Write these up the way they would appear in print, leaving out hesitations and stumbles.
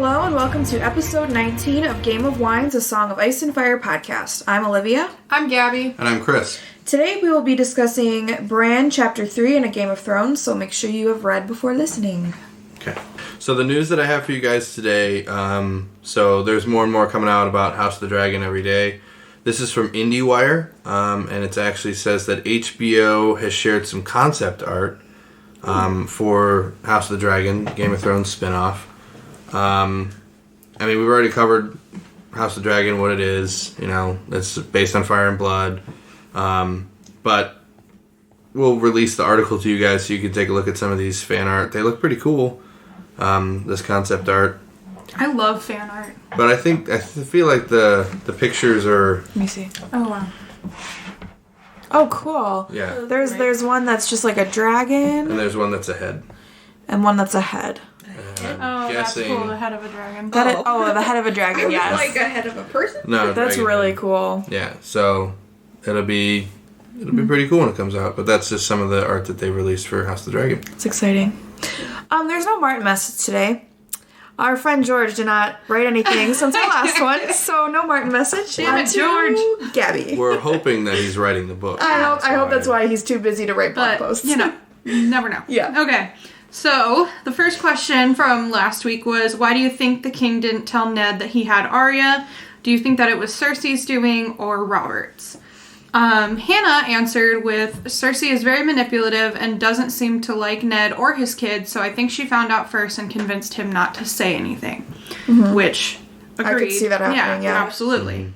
Hello and welcome to episode 19 of Game of Wines, a Song of Ice and Fire podcast. I'm Olivia. I'm Gabby. And I'm Chris. Today we will be discussing Bran Chapter 3 in A Game of Thrones, so make sure you have read before listening. Okay. So the news that I have for you guys today, so there's more and more coming out about House of the Dragon every day. This is from IndieWire, and it actually says that HBO has shared some concept art for House of the Dragon, Game of Thrones spinoff. I mean, we've already covered House of the Dragon, what it is. You know, it's based on Fire and Blood. But we'll release the article to you guys so you can take a look at some of these fan art. They look pretty cool, this concept art. I love fan art. But I feel like the pictures are... Let me see. Oh, wow. Oh, cool. Yeah. There's one that's just like a dragon. And there's one that's a head. And one that's a head. Oh, that's cool. The head of a dragon. The head of a dragon, yes. Like a head of a person? No, that's really cool. Yeah, so it'll be pretty cool when it comes out. But that's just some of the art that they released for House of the Dragon. It's exciting. There's no Martin message today. Our friend George did not write anything since our last one, so no Martin message. Damn it, George. Gabby. We're hoping that he's writing the book. I hope that's why he's too busy to write blog posts. You never know. Yeah. Okay. So, the first question from last week was, why do you think the king didn't tell Ned that he had Arya? Do you think that it was Cersei's doing or Robert's? Hannah answered with, Cersei is very manipulative and doesn't seem to like Ned or his kids, so I think she found out first and convinced him not to say anything. Mm-hmm. Which, agreed. I could see that happening, yeah. Absolutely.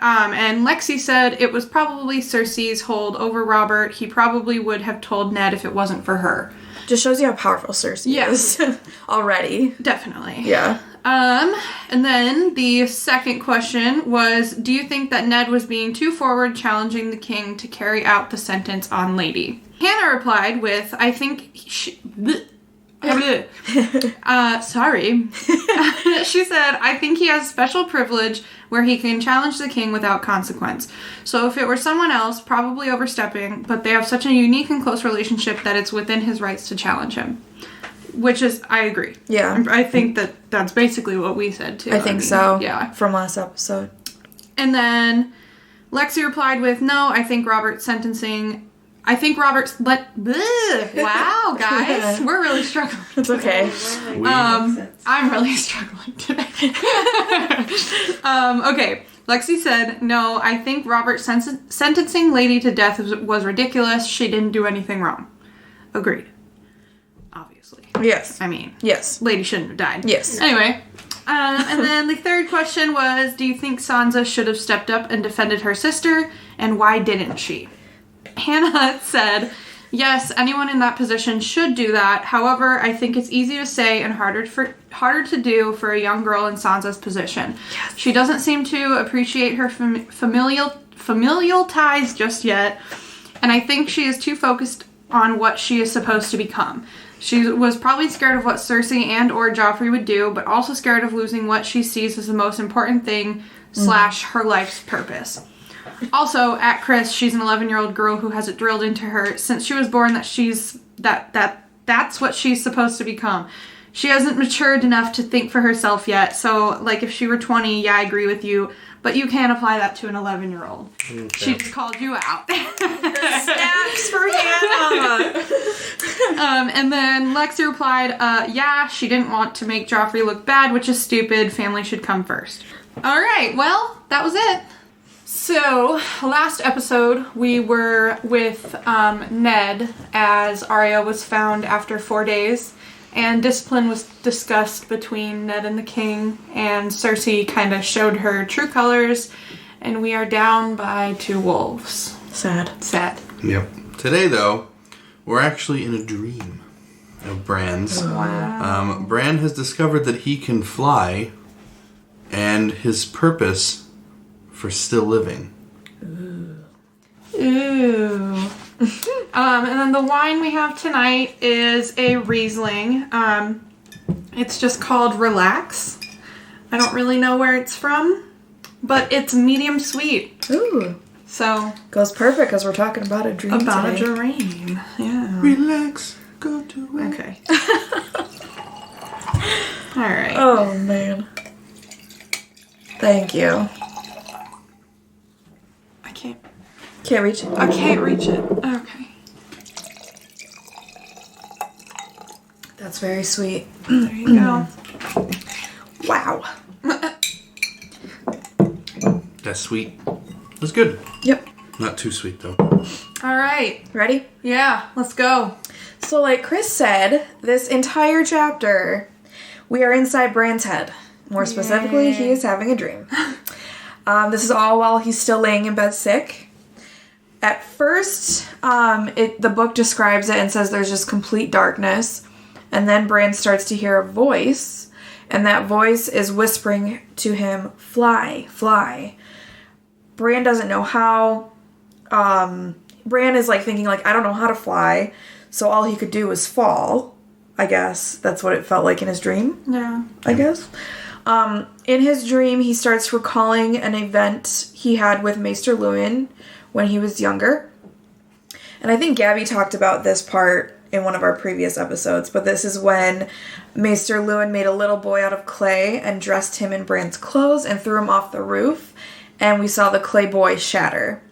And Lexi said it was probably Cersei's hold over Robert. He probably would have told Ned if it wasn't for her. Just shows you how powerful Cersei is already. Definitely. Yeah. And then the second question was, do you think that Ned was being too forward challenging the king to carry out the sentence on Lady? Hannah replied with, I think sorry. She said, I think he has special privilege where he can challenge the king without consequence. So if it were someone else, probably overstepping, but they have such a unique and close relationship that it's within his rights to challenge him. Which is, I agree. Yeah. I think that's basically what we said too. I think so. Yeah. From last episode. And then Lexi replied with, no, I think Robert's... Wow, guys. We're really struggling. It's okay. I'm really struggling today. Okay. Lexi said, no, I think Robert's sentencing Lady to death was ridiculous. She didn't do anything wrong. Agreed. Obviously. Yes. I mean. Yes. Lady shouldn't have died. Yes. Anyway. And then the third question was, do you think Sansa should have stepped up and defended her sister? And why didn't she? Hannah said, yes, anyone in that position should do that. However, I think it's easy to say and harder to do for a young girl in Sansa's position. Yes. She doesn't seem to appreciate her familial ties just yet, and I think she is too focused on what she is supposed to become. She was probably scared of what Cersei and or Joffrey would do, but also scared of losing what she sees as the most important thing / her life's purpose. Also, at Chris, she's an 11-year-old girl who has it drilled into her since she was born that that's what she's supposed to become. She hasn't matured enough to think for herself yet. So, like, if she were 20, yeah, I agree with you. But you can't apply that to an 11-year-old. Okay. She just called you out. Snaps for Hannah! And then Lexi replied, yeah, she didn't want to make Joffrey look bad, which is stupid. Family should come first. All right, well, that was it. So, last episode, we were with Ned as Arya was found after 4 days, and discipline was discussed between Ned and the king, and Cersei kind of showed her true colors, and we are down by 2 wolves. Sad. Yep. Today, though, we're actually in a dream of Bran's. Wow. Bran has discovered that he can fly, and his purpose for still living. Ooh. And then the wine we have tonight is a Riesling. It's just called Relax. I don't really know where it's from, but it's medium sweet. Ooh. So. Goes perfect because we're talking about a dream About today. a dream. Yeah. Relax. Go to it. Okay. All right. Oh, man. Thank you. I can't. Can't reach it. I can't reach it. Okay. That's very sweet. There you go. Wow. That's sweet. That's good. Yep. Not too sweet, though. All right. Ready? Yeah, let's go. So, like Chris said, this entire chapter, we are inside Bran's head. More specifically, he is having a dream. This is all while he's still laying in bed sick. At first, the book describes it and says there's just complete darkness. And then Bran starts to hear a voice. And that voice is whispering to him, fly, fly. Bran doesn't know how. Bran is like thinking like, I don't know how to fly. So all he could do was fall. I guess that's what it felt like in his dream. Yeah. I guess. In his dream, he starts recalling an event he had with Maester Luwin when he was younger. And I think Gabby talked about this part in one of our previous episodes, but this is when Maester Luwin made a little boy out of clay and dressed him in Bran's clothes and threw him off the roof, and we saw the clay boy shatter.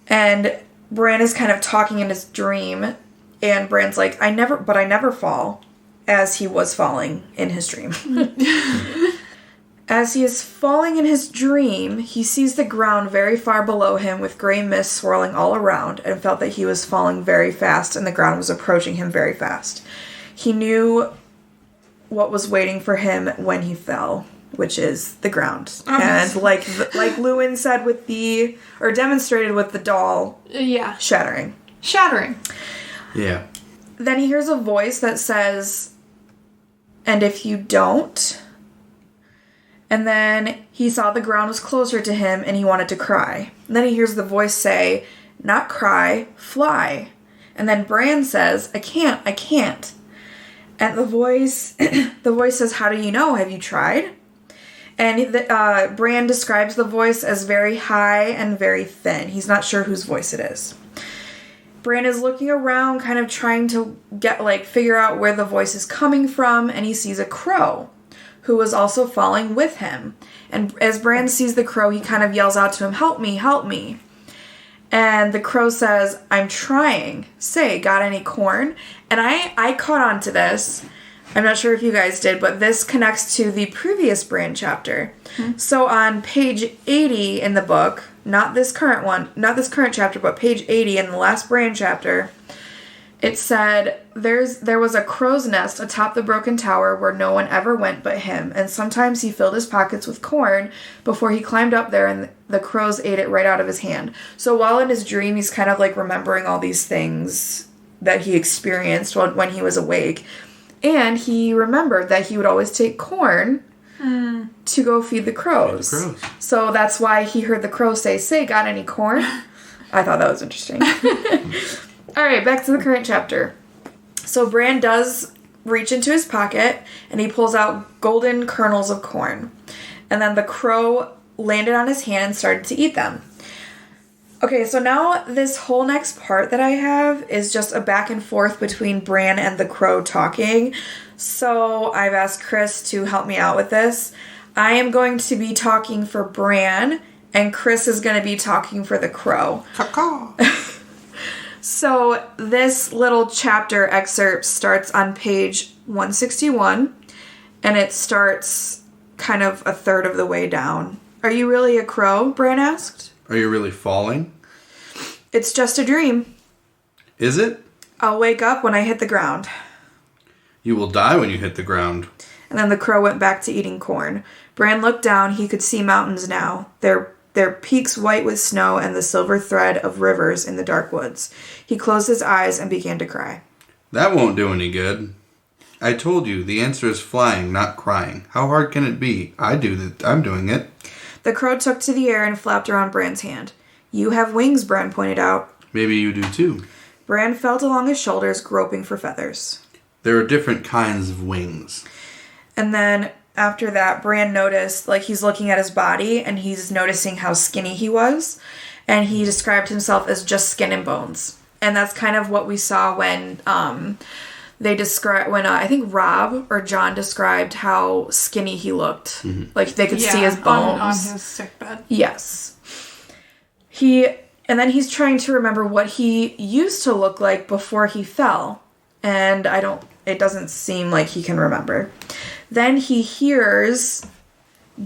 And Bran is kind of talking in his dream, and Bran's like, I never fall, as he was falling in his dream. As he is falling in his dream, he sees the ground very far below him with gray mist swirling all around and felt that he was falling very fast and the ground was approaching him very fast. He knew what was waiting for him when he fell, which is the ground. And like Luwin said demonstrated with the doll Yeah. shattering. Shattering. Yeah. Then he hears a voice that says, and if you don't... And then he saw the ground was closer to him and he wanted to cry. And then he hears the voice say, not cry, fly. And then Bran says, I can't. And the voice says, how do you know? Have you tried? And Bran describes the voice as very high and very thin. He's not sure whose voice it is. Bran is looking around, kind of trying to figure out where the voice is coming from, and he sees a crow who was also falling with him. And as Bran sees the crow, he kind of yells out to him, help me, help me. And the crow says, I'm trying. Say, got any corn? And I caught on to this. I'm not sure if you guys did, but this connects to the previous Bran chapter. Mm-hmm. So on page 80 in the book, not this current chapter, but page 80 in the last Bran chapter, it said, there was a crow's nest atop the broken tower where no one ever went but him, and sometimes he filled his pockets with corn before he climbed up there and the crows ate it right out of his hand. So while in his dream, he's kind of like remembering all these things that he experienced when he was awake. And he remembered that he would always take corn to go feed the crows. So that's why he heard the crow say, got any corn? I thought that was interesting. All right, back to the current chapter. So Bran does reach into his pocket, and he pulls out golden kernels of corn. And then the crow landed on his hand and started to eat them. Okay, so now this whole next part that I have is just a back and forth between Bran and the crow talking. So I've asked Chris to help me out with this. I am going to be talking for Bran, and Chris is going to be talking for the crow. Caw-caw. So this little chapter excerpt starts on page 161, and it starts kind of a third of the way down. Are you really a crow? Bran asked. Are you really falling? It's just a dream. Is it? I'll wake up when I hit the ground. You will die when you hit the ground. And then the crow went back to eating corn. Bran looked down. He could see mountains now. Their peaks white with snow and the silver thread of rivers in the dark woods. He closed his eyes and began to cry. That won't do any good. I told you, the answer is flying, not crying. How hard can it be? I'm doing it. The crow took to the air and flapped around Bran's hand. You have wings, Bran pointed out. Maybe you do too. Bran felt along his shoulders, groping for feathers. There are different kinds of wings. And then after that, Bran noticed, he's looking at his body, and he's noticing how skinny he was. And he described himself as just skin and bones. And that's kind of what we saw when they describe when I think Rob or John described how skinny he looked. Like they could see his bones on his sick bed. Yes. And then he's trying to remember what he used to look like before he fell. And it doesn't seem like he can remember. Then he hears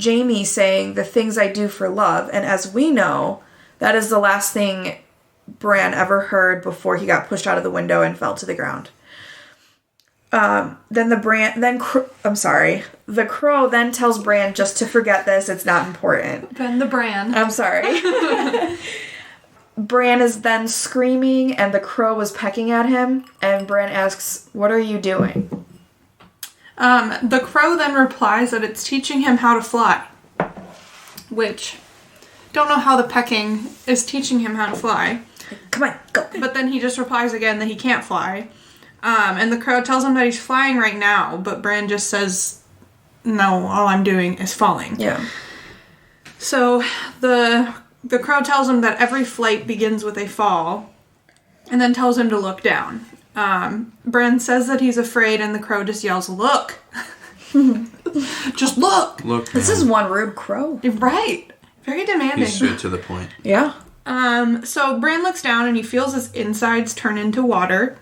Jaime saying, "The things I do for love." And as we know, that is the last thing Bran ever heard before he got pushed out of the window and fell to the ground. The crow then tells Bran just to forget this. It's not important. Then the Bran. I'm sorry. Bran is then screaming and the crow is pecking at him. And Bran asks, "What are you doing?" The crow then replies that it's teaching him how to fly. Which, don't know how the pecking is teaching him how to fly. Come on, go. But then he just replies again that he can't fly. And the crow tells him that he's flying right now, but Bran just says, "No, all I'm doing is falling." Yeah. So the crow tells him that every flight begins with a fall, and then tells him to look down. Bran says that he's afraid, and the crow just yells, "Look!" Just look! Look, This is one rude crow. Right. Very demanding. He's straight to the point. Yeah. So Bran looks down and he feels his insides turn into water.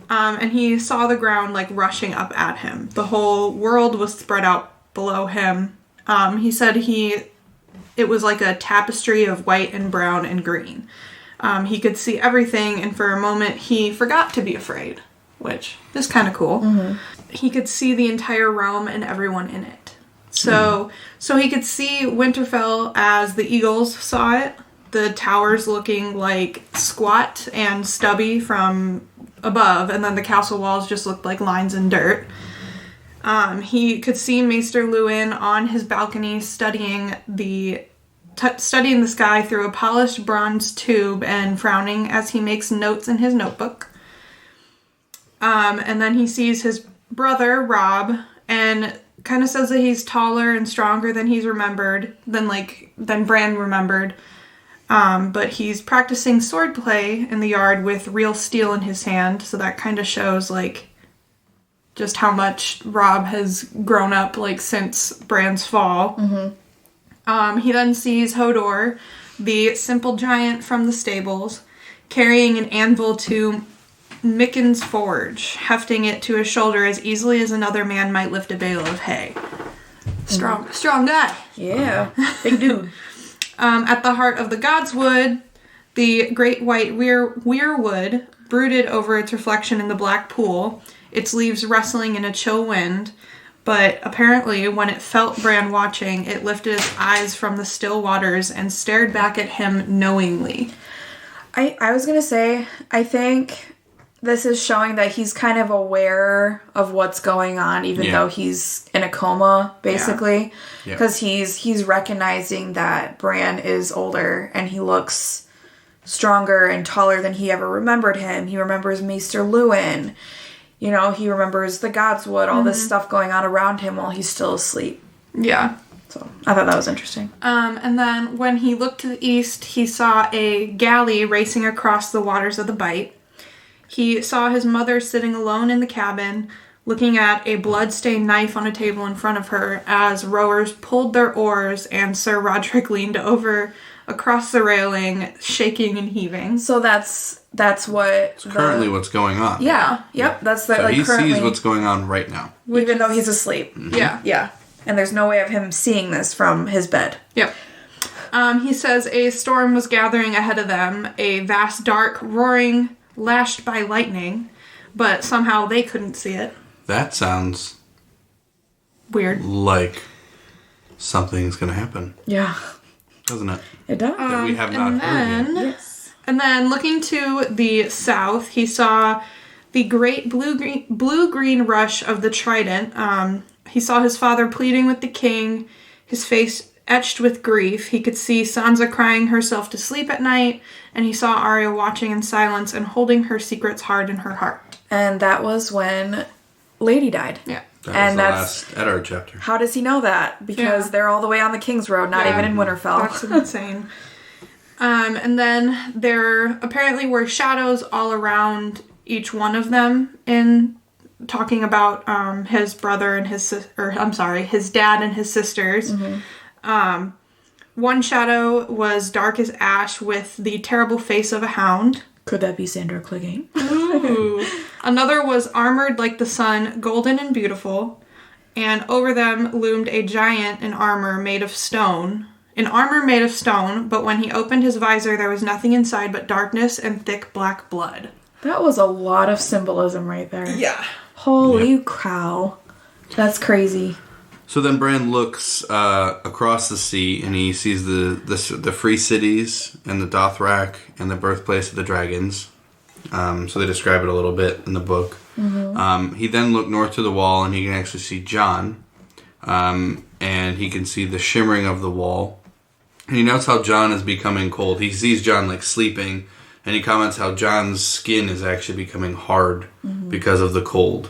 And he saw the ground like rushing up at him. The whole world was spread out below him. He said it was like a tapestry of white and brown and green. He could see everything, and for a moment he forgot to be afraid, which is kind of cool. Mm-hmm. He could see the entire realm and everyone in it. So he could see Winterfell as the eagles saw it, the towers looking like squat and stubby from above, and then the castle walls just looked like lines in dirt. He could see Maester Luwin on his balcony studying the sky through a polished bronze tube and frowning as he makes notes in his notebook. And then he sees his brother, Rob, and kind of says that he's taller and stronger than than Bran remembered. But he's practicing swordplay in the yard with real steel in his hand, so that kind of shows, like, just how much Rob has grown up, like, since Bran's fall. Mm-hmm. He then sees Hodor, the simple giant from the stables, carrying an anvil to Micken's forge, hefting it to his shoulder as easily as another man might lift a bale of hay. Strong guy. Yeah. Big dude. At the heart of the Godswood, the great white weirwood brooded over its reflection in the black pool, its leaves rustling in a chill wind, but apparently when it felt Bran watching, it lifted its eyes from the still waters and stared back at him knowingly. I was gonna say, I think this is showing that he's kind of aware of what's going on, even though he's in a coma, basically. Because he's recognizing that Bran is older and he looks stronger and taller than he ever remembered him. He remembers Maester Luwin. You know, he remembers the Godswood, all this stuff going on around him while he's still asleep. Yeah. So, I thought that was interesting. And then when he looked to the east, he saw a galley racing across the waters of the Bight. He saw his mother sitting alone in the cabin, looking at a blood-stained knife on a table in front of her as rowers pulled their oars and Sir Roderick leaned over across the railing, shaking and heaving. So that's currently what's going on. Yeah. Yep. That's the, so like, he currently, sees what's going on right now. Even though he's asleep. Mm-hmm. Yeah. Yeah. And there's no way of him seeing this from his bed. Yep. He says a storm was gathering ahead of them, a vast dark roaring lashed by lightning, but somehow they couldn't see it. That sounds weird. Like something's going to happen. Yeah. Doesn't it? It does. That we have not heard yet. Yes. And then looking to the south, he saw the great blue-green rush of the Trident. He saw his father pleading with the king, his face etched with grief. He could see Sansa crying herself to sleep at night, and he saw Arya watching in silence and holding her secrets hard in her heart. And that was when Lady died. Yeah. That was the last Eddard chapter. How does he know that? Because they're all the way on the King's Road, not even in Winterfell. That's insane. And then there apparently were shadows all around each one of them in talking about his brother and his dad and his sisters. One shadow was dark as ash with the terrible face of a hound. Could that be Sandor Clegane? Ooh. Another was armored like the sun, golden and beautiful, and over them loomed a giant in armor made of stone. But when he opened his visor, there was nothing inside but darkness and thick black blood. That was a lot of symbolism right there. Yeah. Holy cow. That's crazy. So then Bran looks across the sea and he sees the free cities and the Dothrak and the birthplace of the dragons. So they describe it a little bit in the book. He then looked north to the wall and he can actually see Jon. And he can see the shimmering of the wall. And he notes how Jon is becoming cold. He sees Jon like sleeping and he comments how Jon's skin is actually becoming hard because of the cold.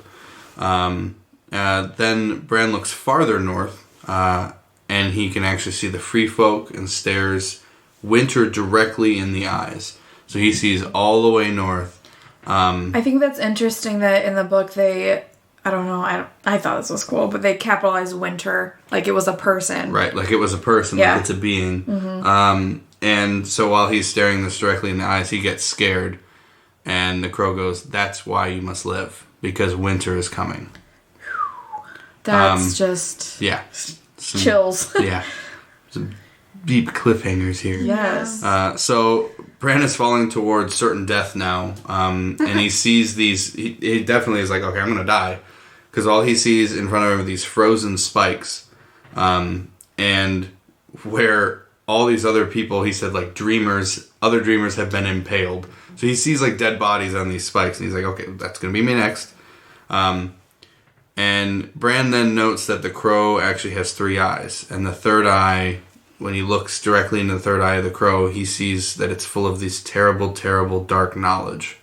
Then Bran looks farther north, and he can actually see the free folk and stares winter directly in the eyes. So he sees all the way north. I think that's interesting that in the book I thought this was cool, but they capitalized winter like it was a person. Right, like it was a person, like it's a being. And so while he's staring this directly in the eyes, he gets scared. And the crow goes, "That's why you must live, because winter is coming." That's just... Yeah. chills. Yeah. Some deep cliffhangers here. Yes. So Bran is falling towards certain death now. And he sees these... He definitely is like, okay, I'm going to die. Because all he sees in front of him are these frozen spikes. And where all these other people, he said, like other dreamers have been impaled. So he sees like dead bodies on these spikes. And he's like, okay, that's going to be me next. And Bran then notes that the crow actually has 3 eyes. And the third eye, when he looks directly into the third eye of the crow, he sees that it's full of this terrible, terrible dark knowledge.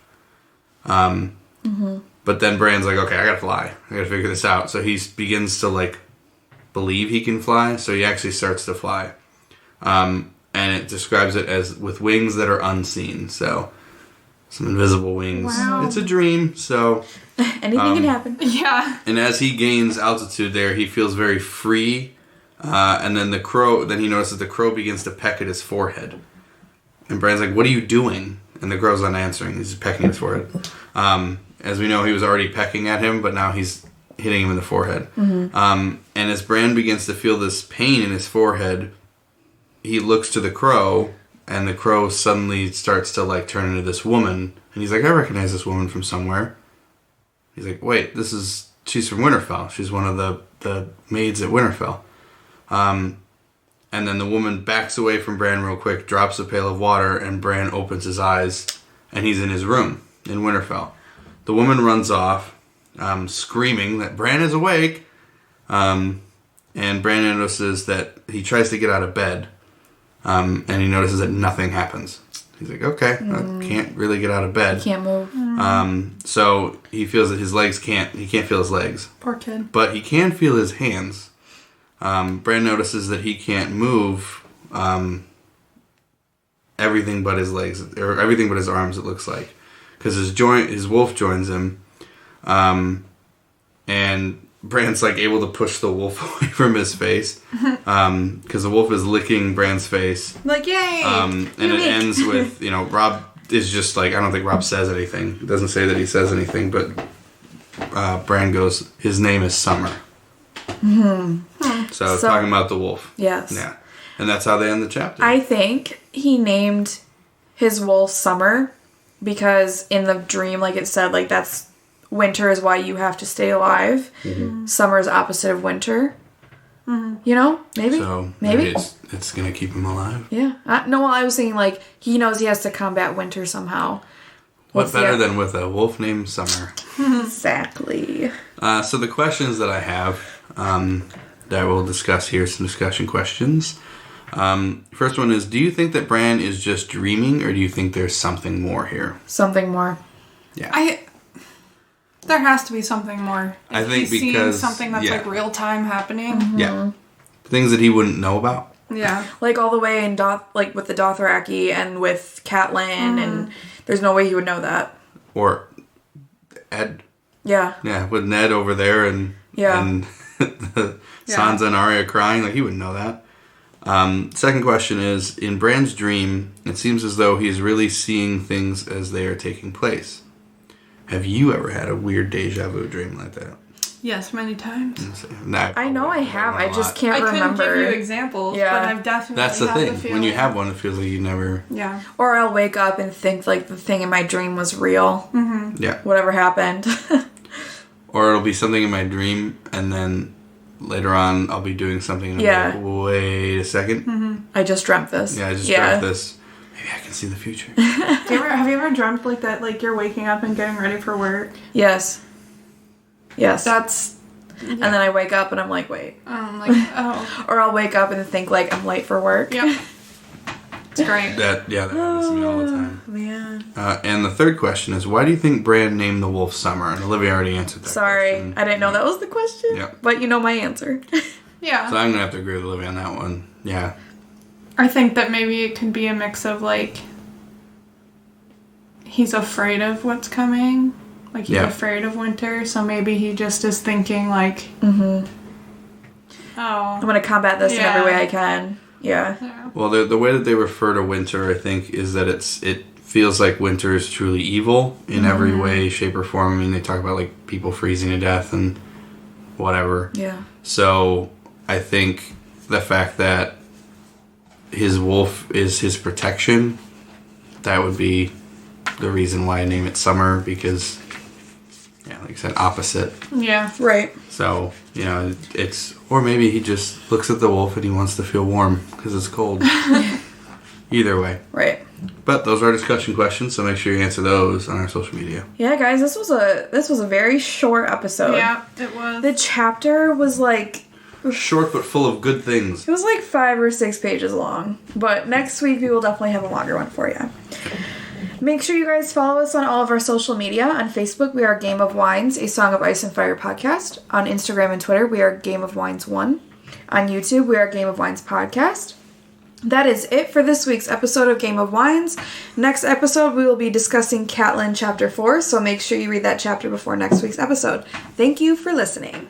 But then Bran's like, okay, I gotta fly. I gotta figure this out. So he begins to like believe he can fly. So he actually starts to fly. And it describes it as with wings that are unseen. So some invisible wings. Wow. It's a dream, so... Anything can happen. Yeah. And as he gains altitude there, he feels very free. And then he notices the crow begins to peck at his forehead. And Bran's like, "What are you doing?" And the crow's not answering. He's just pecking at his forehead. As we know, he was already pecking at him, but now he's hitting him in the forehead. And as Bran begins to feel this pain in his forehead, he looks to the crow, and the crow suddenly starts to like turn into this woman. And he's like, "I recognize this woman from somewhere." He's like, "Wait, she's from Winterfell. She's one of the maids at Winterfell." And then the woman backs away from Bran real quick, drops a pail of water, and Bran opens his eyes, and he's in his room in Winterfell. The woman runs off, screaming that Bran is awake, and Bran notices that he tries to get out of bed, and he notices that nothing happens. He's like, okay, I can't really get out of bed. He can't move. So he feels that he can't feel his legs. Poor kid. But he can feel his hands. Bran notices that he can't move everything but his legs, or everything but his arms, it looks like. Because his wolf joins him. And Bran's like able to push the wolf away from his face. Because the wolf is licking Bran's face. Like, yay! And it ends with, Robb is just like, I don't think Robb says anything. It doesn't say that he says anything, but Bran goes, his name is Summer. So talking about the wolf. Yes. Yeah. And that's how they end the chapter. I think he named his wolf Summer because in the dream, like it said, like that's winter is why you have to stay alive. Summer is opposite of winter. Maybe. So maybe it's gonna keep him alive. Yeah. No, I was thinking like he knows he has to combat winter somehow. What better than with a wolf named Summer? Exactly. So the questions that I have that we'll discuss here, some discussion questions. First one is, do you think that Bran is just dreaming, or do you think there's something more here? Something more. Yeah. There has to be something more. I think he's because... seeing something that's like real time happening. Yeah. Things that he wouldn't know about. Yeah. Like all the way in like with the Dothraki and with Catelyn, and there's no way he would know that. Or Ed Yeah. Yeah, with Ned over there and Sansa and Arya crying. Like, he wouldn't know that. Second question is, in Bran's dream, it seems as though he's really seeing things as they are taking place. Have you ever had a weird deja vu dream like that? Yes, many times. I know I have. I just can't remember. I couldn't give you examples, but I've definitely That's the had thing. the feeling. When you have one, it feels like you never... Yeah. Or I'll wake up and think, like, the thing in my dream was real. Mm-hmm. Yeah. Whatever happened. Or it'll be something in my dream, and then later on, I'll be doing something, and I'm like, wait a second. Mm-hmm. I just dreamt this. Yeah, I just dreamt this. Maybe I can see the future. Have you ever dreamt like that, like you're waking up and getting ready for work? Yes. That's... And then I wake up and I'm like, wait. Like, oh. Or I'll wake up and think, like, I'm late for work. Yep. It's great. That happens to me all the time. Man. And the third question is, why do you think Bran named the wolf Summer? And Olivia already answered that question. I didn't know that was the question. Yeah. But you know my answer. Yeah. So I'm going to have to agree with Olivia on that one. Yeah. I think that maybe it could be a mix of, like, he's afraid of what's coming. Like, he's afraid of winter, so maybe he just is thinking, like, I'm oh. going to combat this in every way I can. Yeah. Well, the way that they refer to winter, I think, is that it feels like winter is truly evil in every way, shape, or form. I mean, they talk about, like, people freezing to death and whatever. Yeah. So I think the fact that his wolf is his protection, that would be the reason why I name it Summer, because... Yeah, like I said, opposite. Yeah. Right. So, you know, it's... Or maybe he just looks at the wolf and he wants to feel warm because it's cold. Either way. Right. But those are our discussion questions, so make sure you answer those on our social media. Yeah, guys, this was a very short episode. Yeah, it was. The chapter was like... Short but full of good things. It was like 5 or 6 pages long. But next week we will definitely have a longer one for you. Make sure you guys follow us on all of our social media. On Facebook, we are Game of Wines, a Song of Ice and Fire podcast. On Instagram and Twitter, we are Game of Wines 1. On YouTube, we are Game of Wines podcast. That is it for this week's episode of Game of Wines. Next episode, we will be discussing Catelyn Chapter 4, so make sure you read that chapter before next week's episode. Thank you for listening.